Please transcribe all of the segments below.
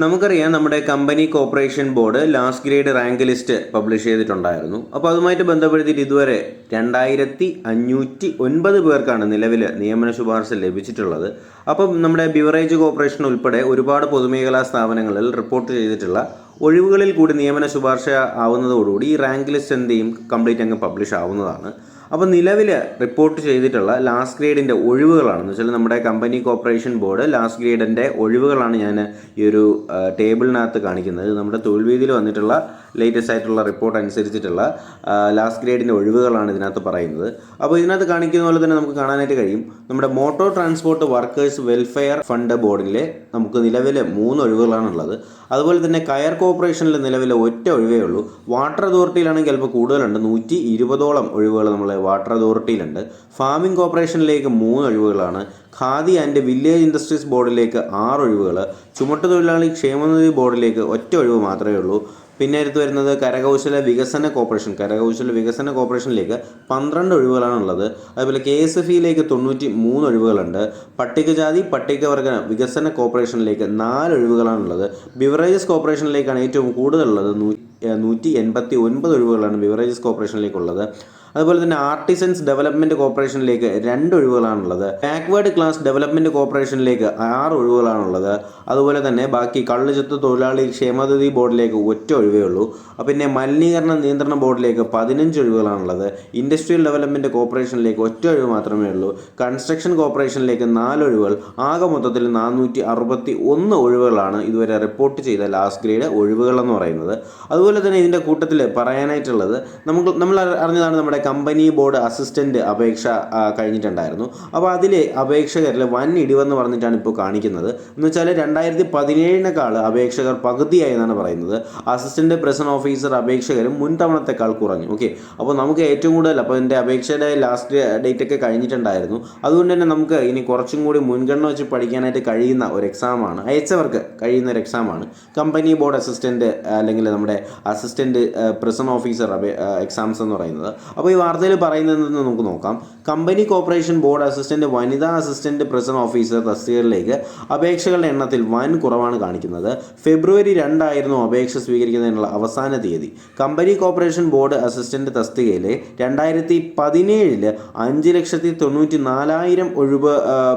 നമുക്കറിയാം നമ്മുടെ company corporation board last grade rank list publish ചെയ്തിട്ടുണ്ടായിരുന്നു. അപ്പോൾ അതുമായിട്ട് ബന്ധപ്പെടുത്തിയിട്ട് ഇതുവരെ 2509 പേർക്കാണ് നിലവിൽ നിയമന ശുപാർശ ലഭിച്ചിട്ടുള്ളത്. അപ്പം നമ്മുടെ ബിവറേജ് കോർപ്പറേഷൻ ഉൾപ്പെടെ ഒരുപാട് പൊതുമേഖലാ സ്ഥാപനങ്ങളിൽ റിപ്പോർട്ട് ചെയ്തിട്ടുള്ള ഒഴിവുകളിൽ കൂടി നിയമന ശുപാർശ ആവുന്നതോടുകൂടി ഈ റാങ്ക് ലിസ്റ്റ് എന്ത് ചെയ്യും, കംപ്ലീറ്റ് അങ്ങ് പബ്ലിഷ് ആവുന്നതാണ്. അപ്പോൾ നിലവിൽ റിപ്പോർട്ട് ചെയ്തിട്ടുള്ള ലാസ്റ്റ് ഗ്രേഡിൻ്റെ ഒഴിവുകളാണെന്ന് വെച്ചാൽ നമ്മുടെ കമ്പനി കോർപ്പറേഷൻ ബോർഡ് ലാസ്റ്റ് ഗ്രേഡിൻ്റെ ഒഴിവുകളാണ് ഞാൻ ഈ ഒരു ടേബിളിനകത്ത് കാണിക്കുന്നത്. നമ്മുടെ തൊഴിൽ വീതിയിൽ വന്നിട്ടുള്ള ലേറ്റസ്റ്റ് ആയിട്ടുള്ള റിപ്പോർട്ട് അനുസരിച്ചിട്ടുള്ള ലാസ്റ്റ് ഗ്രേഡിൻ്റെ ഒഴിവുകളാണ് ഇതിനകത്ത് പറയുന്നത്. അപ്പോൾ ഇതിനകത്ത് കാണിക്കുന്ന പോലെ തന്നെ നമുക്ക് കാണാനായിട്ട് കഴിയും, നമ്മുടെ motor transport workers welfare fund ബോർഡിൽ നമുക്ക് നിലവിൽ 3 ഒഴിവുകളാണുള്ളത്. അതുപോലെ തന്നെ കയർ കോർപ്പറേഷനിൽ നിലവിൽ ഒറ്റ ഒഴിവേ ഉള്ളൂ. വാട്ടർ അതോറിറ്റിയിലാണെങ്കിൽ ചിലപ്പോൾ കൂടുതലുണ്ട്, 120ഓളം ഒഴിവുകൾ നമ്മൾ വാട്ടർ അതോറിറ്റിയിലുണ്ട്. ഫാമിംഗ് കോർപ്പറേഷനിലേക്ക് 3 ഒഴിവുകളാണ്. ഖാദി ആൻഡ് വില്ലേജ് ഇൻഡസ്ട്രീസ് ബോർഡിലേക്ക് 6 ഒഴിവുകൾ. ചുമട്ടുതൊഴിലാളി ക്ഷേമനിധി ബോർഡിലേക്ക് ഒറ്റ ഒഴിവ് മാത്രമേ ഉള്ളൂ. പിന്നെ അടുത്ത് വരുന്നത് കരകൗശല വികസന കോർപ്പറേഷനിലേക്ക് 12 ഒഴിവുകളാണുള്ളത്. അതുപോലെ KSFE-യിലേക്ക് 93 ഒഴിവുകളുണ്ട്. പട്ടികജാതി പട്ടികവർഗ വികസന കോർപ്പറേഷനിലേക്ക് 4 ഒഴിവുകളാണുള്ളത്. ബിവറേജസ് കോർപ്പറേഷനിലേക്കാണ് ഏറ്റവും കൂടുതലുള്ളത്, 189 ഒഴിവുകളാണ് ബിവറേജസ് കോർപ്പറേഷനിലേക്കുള്ളത്. അതുപോലെ തന്നെ ആർട്ടിസൻസ് ഡെവലപ്മെൻറ്റ് കോർപ്പറേഷനിലേക്ക് 2 ഒഴിവുകളാണുള്ളത്. ബാക്ക്വേർഡ് ക്ലാസ് ഡെവലപ്മെൻറ്റ് കോർപ്പറേഷനിലേക്ക് 6 ഒഴിവുകളാണുള്ളത്. അതുപോലെ തന്നെ ബാക്കി കള്ളുചെത്ത് തൊഴിലാളി ക്ഷേമനിധി ബോർഡിലേക്ക് ഒറ്റ ഒഴിവേ ഉള്ളൂ. പിന്നെ മലിനീകരണ നിയന്ത്രണ ബോർഡിലേക്ക് 15 ഒഴിവുകളാണുള്ളത്. ഇൻഡസ്ട്രിയൽ ഡെവലപ്മെൻറ്റ് കോർപ്പറേഷനിലേക്ക് ഒറ്റ ഒഴിവ് മാത്രമേ ഉള്ളൂ. കൺസ്ട്രക്ഷൻ കോർപ്പറേഷനിലേക്ക് 4 ഒഴിവുകൾ. ആകെ മൊത്തത്തിൽ 461 ഒഴിവുകളാണ് ഇതുവരെ റിപ്പോർട്ട് ചെയ്ത ലാസ്റ്റ് ഗ്രേഡ് ഒഴിവുകളെന്ന് പറയുന്നത്. അതുപോലെ തന്നെ ഇതിൻ്റെ കൂട്ടത്തിൽ പറയാനായിട്ടുള്ളത്, നമ്മൾ അറിഞ്ഞതാണ് നമ്മുടെ കമ്പനി ബോർഡ് അസിസ്റ്റൻ്റ് അപേക്ഷ കഴിഞ്ഞിട്ടുണ്ടായിരുന്നു. അപ്പോൾ അതിൽ അപേക്ഷകരിൽ വൻ ഇടിവെന്ന് പറഞ്ഞിട്ടാണ് ഇപ്പോൾ കാണിക്കുന്നത്. എന്ന് വെച്ചാൽ 2017 അപേക്ഷകർ പകുതിയായി എന്നാണ് പറയുന്നത്. അസിസ്റ്റൻ്റ് പ്രസന്റ് ഓഫീസർ അപേക്ഷകരും മുൻ തവണത്തെക്കാൾ കുറഞ്ഞു. ഓക്കെ, അപ്പോൾ നമുക്ക് ഏറ്റവും കൂടുതൽ, അപ്പോൾ എൻ്റെ അപേക്ഷയുടെ ലാസ്റ്റ് ഡേറ്റ് ഒക്കെ കഴിഞ്ഞിട്ടുണ്ടായിരുന്നു. അതുകൊണ്ട് തന്നെ നമുക്ക് ഇനി കുറച്ചും കൂടി മുൻഗണന വെച്ച് പഠിക്കാനായിട്ട് കഴിയുന്ന ഒരു എക്സാമാണ്, അയച്ചവർക്ക് കഴിയുന്ന ഒരു എക്സാമാണ് കമ്പനി ബോർഡ് അസിസ്റ്റൻ്റ് അല്ലെങ്കിൽ നമ്മുടെ അസിസ്റ്റൻ്റ് പ്രസന്റ് ഓഫീസർ എക്സാംസ് എന്ന് പറയുന്നത്. അപ്പോൾ ഈ വാർത്തയിൽ പറയുന്നതെന്ന് നമുക്ക് നോക്കാം. കമ്പനി കോർപ്പറേഷൻ ബോർഡ് അസിസ്റ്റൻ്റ് വനിതാ അസിസ്റ്റൻ്റ് പ്രസന്റ് ഓഫീസർ തസ്തികകളിലേക്ക് അപേക്ഷകളുടെ എണ്ണത്തിൽ വൻ കുറവാണ് കാണിക്കുന്നത്. ഫെബ്രുവരി 2 ആയിരുന്നു അപേക്ഷ സ്വീകരിക്കുന്നതിനുള്ള അവസാന തീയതി. കമ്പനി കോർപ്പറേഷൻ ബോർഡ് അസിസ്റ്റൻ്റ് തസ്തികയിലെ 2017 5,94,000 ഒഴിവ്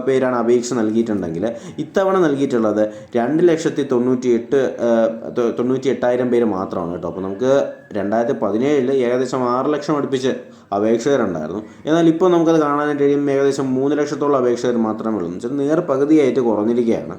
പേരാണ് അപേക്ഷ നൽകിയിട്ടുണ്ടെങ്കിൽ ഇത്തവണ നൽകിയിട്ടുള്ളത് 2,98,000 പേര് മാത്രമാണ് കേട്ടോ. അപ്പോൾ നമുക്ക് 2017 ഏകദേശം 6 ലക്ഷം അടുപ്പിച്ച് അപേക്ഷകരുണ്ടായിരുന്നു. എന്നാൽ ഇപ്പോൾ നമുക്കത് കാണാനായിട്ട് കഴിയും, ഏകദേശം 3 ലക്ഷത്തോളം അപേക്ഷകർ മാത്രമേ ഉള്ളൂ. എന്ന് വെച്ചാൽ നേർ പകുതിയായിട്ട് കുറഞ്ഞിരിക്കുകയാണ്.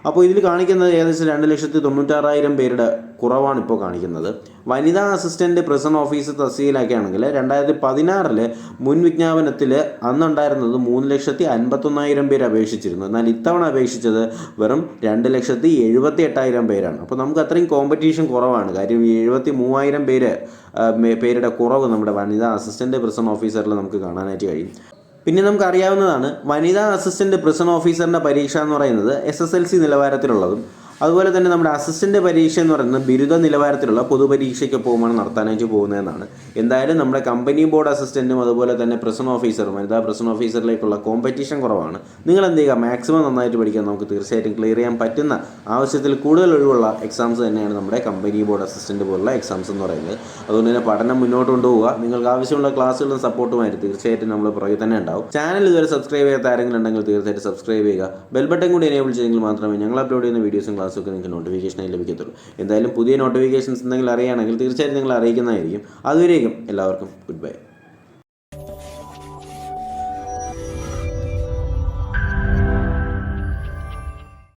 അപ്പോൾ ഇതിൽ കാണിക്കുന്നത് ഏകദേശം 2,96,000 പേരുടെ കുറവാണ് ഇപ്പോൾ കാണിക്കുന്നത്. വനിതാ അസിസ്റ്റൻ്റ് പ്രസന്റ് ഓഫീസർ തസ്തികയിലൊക്കെയാണെങ്കിൽ 2016 മുൻ വിജ്ഞാപനത്തിൽ അന്നുണ്ടായിരുന്നത് 3,51,000 പേര് അപേക്ഷിച്ചിരുന്നു. എന്നാൽ ഇത്തവണ അപേക്ഷിച്ചത് വെറും 2,78,000 പേരാണ്. അപ്പോൾ നമുക്ക് അത്രയും കോമ്പറ്റീഷൻ കുറവാണ്. കാര്യം 73,000 പേരുടെ കുറവ് നമ്മുടെ വനിതാ അസിസ്റ്റൻ്റ് പ്രസന്റ് ഓഫീസറിൽ നമുക്ക് കാണാനായിട്ട് കഴിയും. പിന്നെ നമുക്കറിയാവുന്നതാണ്, വനിതാ അസിസ്റ്റൻ്റ് പ്രസന്റ് ഓഫീസറിൻ്റെ പരീക്ഷ എന്ന് പറയുന്നത് SSLC നിലവാരത്തിലുള്ളതും അതുപോലെ തന്നെ നമ്മുടെ അസിസ്റ്റൻ്റ് പരീക്ഷ എന്ന് പറയുന്നത് ബിരുദ നിലവാരത്തിലുള്ള പൊതുപരീക്ഷയ്ക്ക് പോകുമ്പോൾ നടത്താനായിട്ട് പോകുന്നതെന്നാണ്. എന്തായാലും നമ്മുടെ കമ്പനി ബോർഡ് അസിസ്റ്റൻറ്റും അതുപോലെ തന്നെ പ്രസന്റ് ഓഫീസറും വനിതാ പ്രസന്റ് ഓഫീസറിലേക്കുള്ള കോമ്പറ്റീഷൻ കുറവാണ്. നിങ്ങൾ എന്ത് ചെയ്യുക, മാക്സിമം നന്നായിട്ട് പഠിക്കാൻ നമുക്ക് തീർച്ചയായിട്ടും ക്ലിയർ ചെയ്യാൻ പറ്റുന്ന ആവശ്യത്തിൽ കൂടുതൽ ഒഴിവുള്ള എക്സാംസ് തന്നെയാണ് നമ്മുടെ കമ്പനി ബോർഡ് അസിസ്റ്റൻ്റ് പോലുള്ള എക്സാംസ് എന്ന് പറയുന്നത്. അതുകൊണ്ട് തന്നെ പഠനം മുന്നോട്ട് കൊണ്ടുപോവുക. നിങ്ങൾക്ക് ആവശ്യമുള്ള ക്ലാസ്സുകളും സപ്പോർട്ടുമായിട്ട് തീർച്ചയായിട്ടും നമ്മൾ പുറകെ തന്നെ ഉണ്ടാവും. ചാനൽ ഇതുവരെ സബ്സ്ക്രൈബ് ചെയ്യാത്ത ആരെങ്കിലും ഉണ്ടെങ്കിൽ തീർച്ചയായിട്ടും സബ്സ്ക്രൈബ് ചെയ്യുക. ബെൽ ബട്ടൺ കൂടി എനേബിൾ ചെയ്തെങ്കിൽ മാത്രമേ ഞങ്ങൾ അപ്ലോഡ് ചെയ്യുന്ന വീഡിയോസും ക്ലാസ്സൊക്കെ നിങ്ങൾക്ക് നോട്ടിഫിക്കേഷനായി ലഭിക്കത്തുള്ളൂ. എന്തായാലും പുതിയ നോട്ടിഫിക്കേഷൻസ് എന്തെങ്കിലും അറിയുകയാണെങ്കിൽ തീർച്ചയായിട്ടും നിങ്ങൾ അറിയിക്കുന്നതായിരിക്കും. അതുവരേക്കും എല്ലാവർക്കും ഗുഡ് ബൈ.